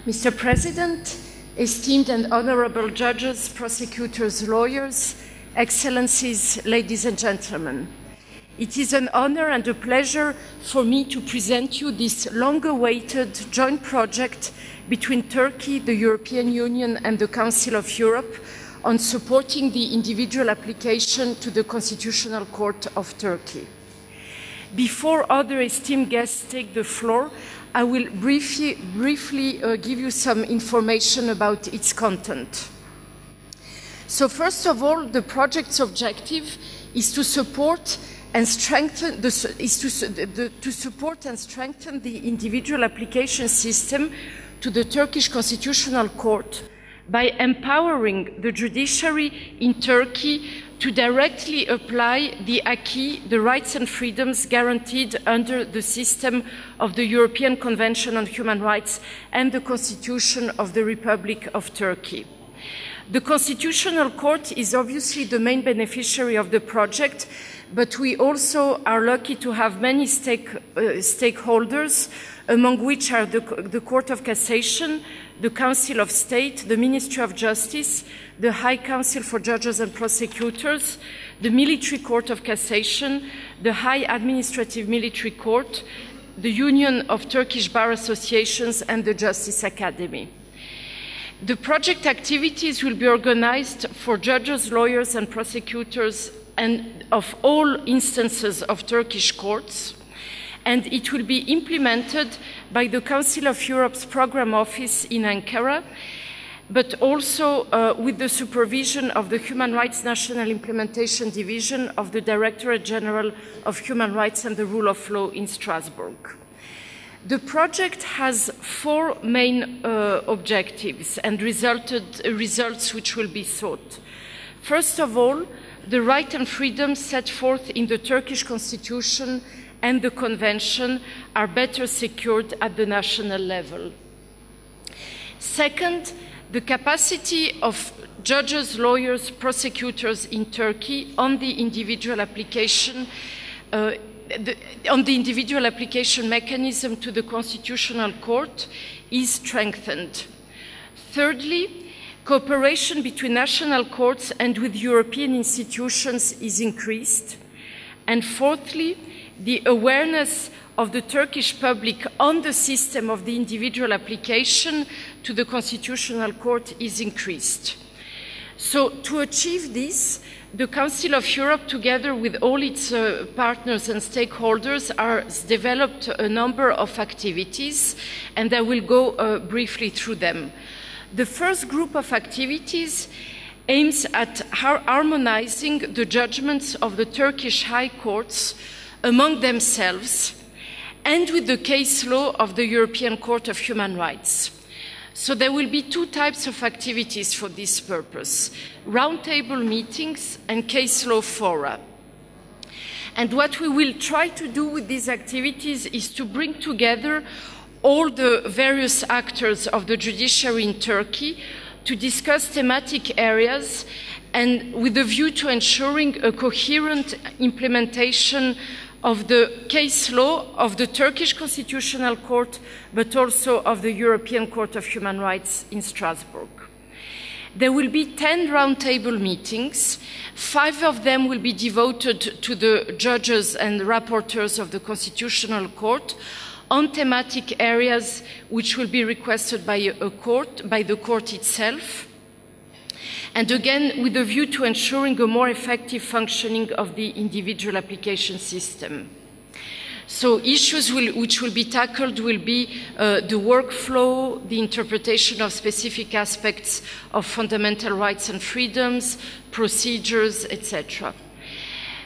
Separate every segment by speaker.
Speaker 1: Mr. President, esteemed and honorable judges, prosecutors, lawyers, excellencies, ladies and gentlemen. It is an honor and a pleasure for me to present you this long-awaited joint project between Turkey, the European Union and the Council of Europe on supporting the individual application to the Constitutional Court of Turkey. Before other esteemed guests take the floor, I will briefly give you some information about its content. So first of all, the project's objective is to support and strengthen the individual application system to the Turkish Constitutional Court by empowering the judiciary in Turkey to directly apply the acquis, the rights and freedoms guaranteed under the system of the European Convention on Human Rights and the Constitution of the Republic of Turkey. The Constitutional Court is obviously the main beneficiary of the project, but we also are lucky to have many stakeholders, among which are the Court of Cassation, the Council of State, the Ministry of Justice, the High Council for Judges and Prosecutors, the Military Court of Cassation, the High Administrative Military Court, the Union of Turkish Bar Associations, and the Justice Academy. The project activities will be organized for judges, lawyers, and prosecutors and of all instances of Turkish courts, and it will be implemented by the Council of Europe's Programme Office in Ankara, but also with the supervision of the Human Rights National Implementation Division of the Directorate General of Human Rights and the Rule of Law in Strasbourg. The project has four main objectives and results which will be sought. First of all, the right and freedoms set forth in the Turkish Constitution and the Convention are better secured at the national level. Second, the capacity of judges, lawyers, prosecutors in Turkey on the individual application mechanism to the Constitutional Court is strengthened. Thirdly, cooperation between national courts and with European institutions is increased. And fourthly, the awareness of the Turkish public on the system of the individual application to the Constitutional Court is increased. So to achieve this, the Council of Europe, together with all its partners and stakeholders, has developed a number of activities, and I will go briefly through them. The first group of activities aims at harmonizing the judgments of the Turkish high courts among themselves and with the case law of the European Court of Human Rights. So there will be two types of activities for this purpose: roundtable meetings and case law fora. And what we will try to do with these activities is to bring together all the various actors of the judiciary in Turkey to discuss thematic areas and with a view to ensuring a coherent implementation of the case law of the Turkish Constitutional Court, but also of the European Court of Human Rights in Strasbourg. There will be 10 roundtable meetings. 5 of them will be devoted to the judges and rapporteurs of the Constitutional Court on thematic areas which will be requested by the court itself, and again with a view to ensuring a more effective functioning of the individual application system. So issues which will be tackled will be the workflow, the interpretation of specific aspects of fundamental rights and freedoms, procedures, etc.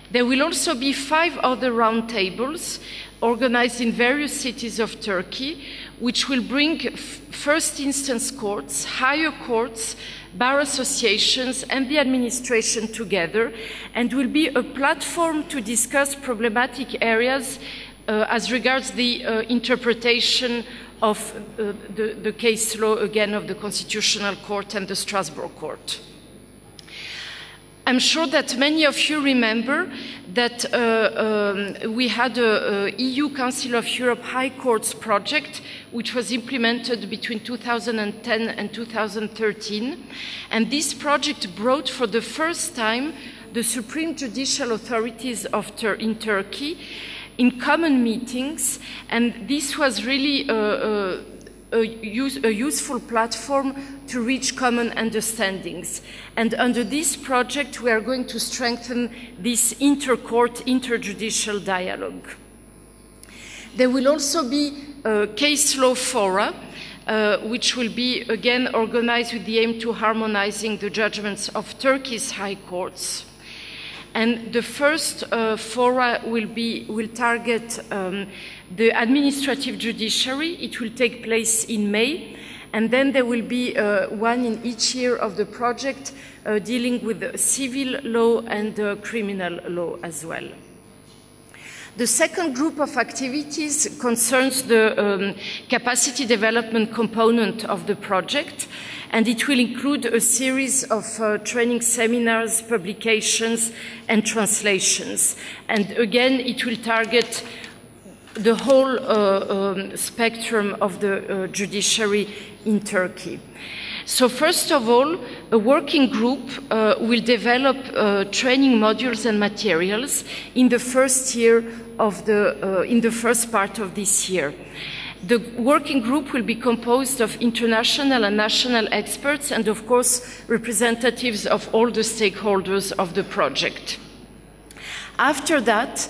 Speaker 1: There will also be 5 other roundtables organized in various cities of Turkey, which will bring first instance courts, higher courts, bar associations and the administration together, and will be a platform to discuss problematic areas as regards the interpretation of the case law, again, of the Constitutional Court and the Strasbourg Court. I'm sure that many of you remember that we had a EU Council of Europe High Courts project, which was implemented between 2010 and 2013. And this project brought for the first time the supreme judicial authorities in Turkey in common meetings. And this was really a useful platform to reach common understandings. And under this project, we are going to strengthen this inter-court, interjudicial dialogue. There will also be case law fora, which will be again organized with the aim to harmonizing the judgments of Turkey's high courts. And the first fora will target the administrative judiciary. It will take place in May, and then there will be one in each year of the project dealing with civil law and criminal law as well. The second group of activities concerns the capacity development component of the project, and it will include a series of training seminars, publications, and translations. And again, it will target the whole spectrum of the judiciary in Turkey. So first of all, a working group will develop training modules and materials in the first year of in the first part of this year. The working group will be composed of international and national experts and, of course, representatives of all the stakeholders of the project. After that,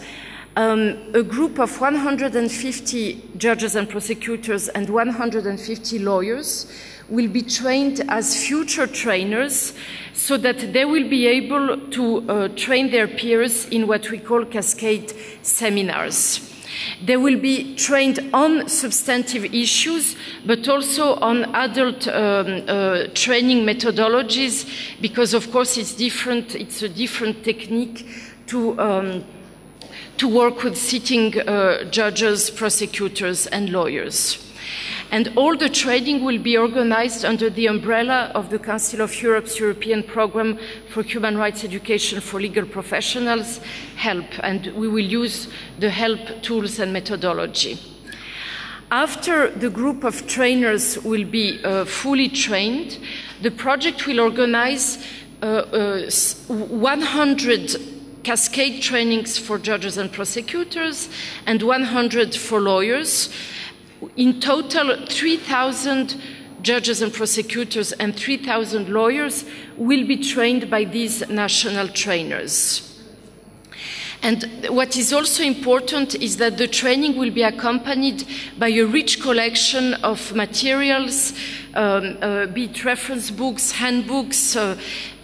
Speaker 1: a group of 150 judges and prosecutors and 150 lawyers will be trained as future trainers so that they will be able to train their peers in what we call cascade seminars. They will be trained on substantive issues, but also on adult training methodologies, because of course it's a different technique to work with sitting judges, prosecutors, and lawyers. And all the training will be organized under the umbrella of the Council of Europe's European Programme for Human Rights Education for Legal Professionals, HELP, and we will use the HELP tools and methodology. After the group of trainers will be fully trained, the project will organize 100 cascade trainings for judges and prosecutors and 100 for lawyers. In total, 3,000 judges and prosecutors and 3,000 lawyers will be trained by these national trainers. And what is also important is that the training will be accompanied by a rich collection of materials, be it reference books, handbooks,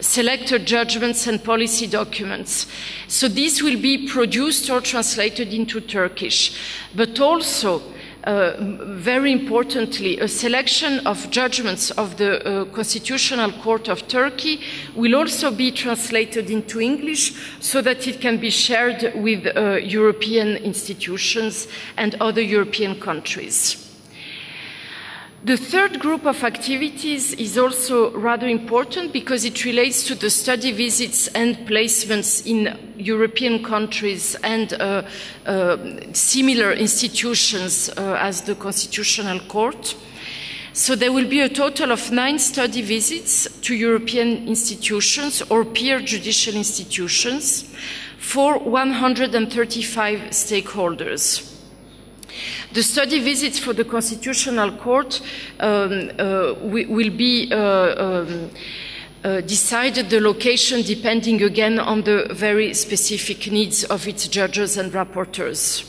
Speaker 1: selected judgments, and policy documents. So these will be produced or translated into Turkish, but also very importantly, a selection of judgments of the Constitutional Court of Turkey will also be translated into English so that it can be shared with European institutions and other European countries. The third group of activities is also rather important because it relates to the study visits and placements in European countries and similar institutions as the Constitutional Court. So there will be a total of 9 study visits to European institutions or peer judicial institutions for 135 stakeholders. The study visits for the Constitutional Court will be decided the location depending again on the very specific needs of its judges and rapporteurs.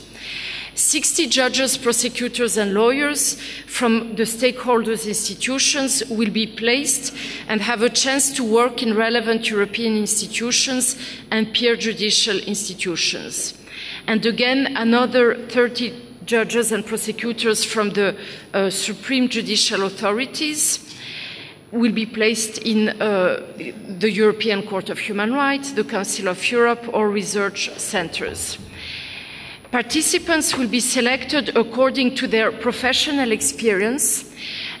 Speaker 1: 60 judges, prosecutors and lawyers from the stakeholders' institutions will be placed and have a chance to work in relevant European institutions and peer judicial institutions. And again, another 30 judges and prosecutors from the supreme judicial authorities will be placed in the European Court of Human Rights, the Council of Europe, or research centers. Participants will be selected according to their professional experience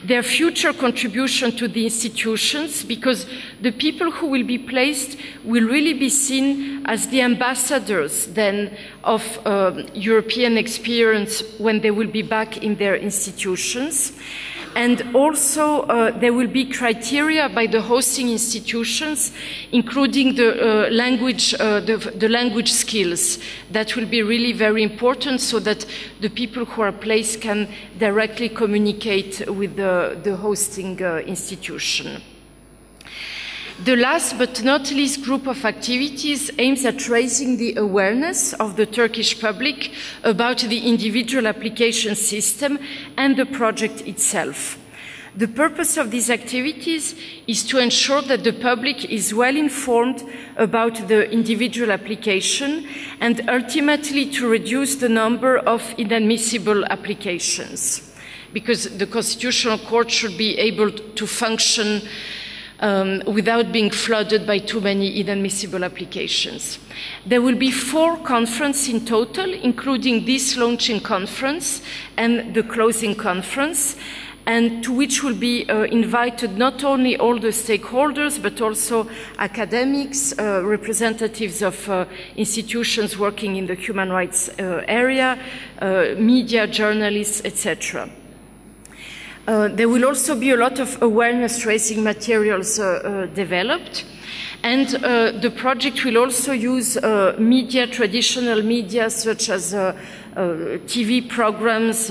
Speaker 1: their future contribution to the institutions, because the people who will be placed will really be seen as the ambassadors then of European experience when they will be back in their institutions. And also there will be criteria by the hosting institutions, including the language skills. That will be really very important so that the people who are placed can directly communicate with the hosting institution. The last but not least group of activities aims at raising the awareness of the Turkish public about the individual application system and the project itself. The purpose of these activities is to ensure that the public is well informed about the individual application and ultimately to reduce the number of inadmissible applications, because the Constitutional Court should be able to function without being flooded by too many inadmissible applications. There will be 4 conferences in total, including this launching conference and the closing conference, and to which will be invited not only all the stakeholders, but also academics, representatives of institutions working in the human rights area, media, journalists, etc. There will also be a lot of awareness-raising materials developed, and the project will also use media, traditional media such as TV programs,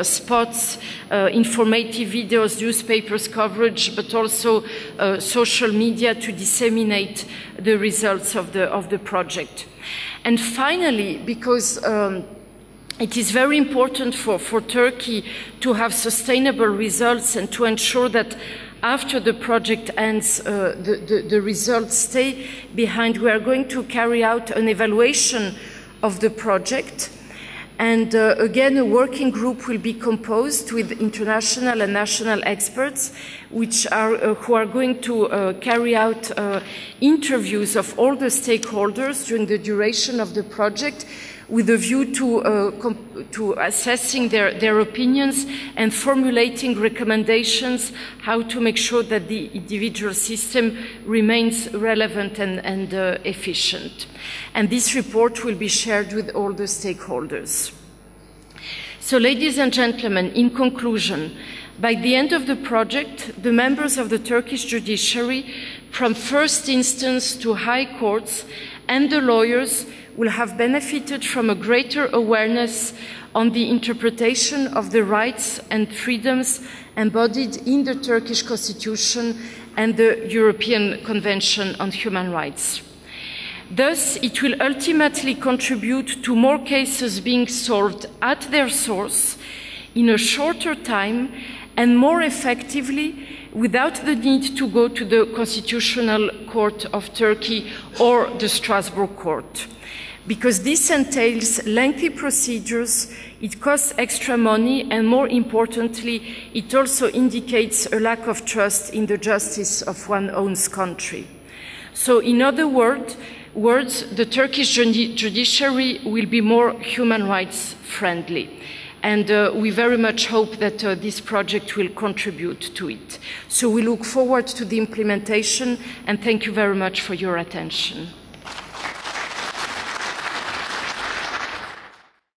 Speaker 1: spots, informative videos, newspapers coverage, but also social media to disseminate the results of the project. And finally, because it is very important for Turkey to have sustainable results and to ensure that after the project ends, the results stay behind. We are going to carry out an evaluation of the project. And again, a working group will be composed with international and national experts, who are going to carry out interviews of all the stakeholders during the duration of the project, with a view to assessing their opinions and formulating recommendations how to make sure that the individual system remains relevant and efficient. And this report will be shared with all the stakeholders. So, ladies and gentlemen, in conclusion, by the end of the project, the members of the Turkish judiciary, from first instance to high courts, and the lawyers will have benefited from a greater awareness on the interpretation of the rights and freedoms embodied in the Turkish Constitution and the European Convention on Human Rights. Thus, it will ultimately contribute to more cases being solved at their source in a shorter time and more effectively, without the need to go to the Constitutional Court of Turkey or the Strasbourg Court. Because this entails lengthy procedures, it costs extra money, and more importantly, it also indicates a lack of trust in the justice of one's own country. So, in other words, the Turkish judiciary will be more human rights friendly. And we very much hope that this project will contribute to it. So we look forward to the implementation, and thank you very much for your attention.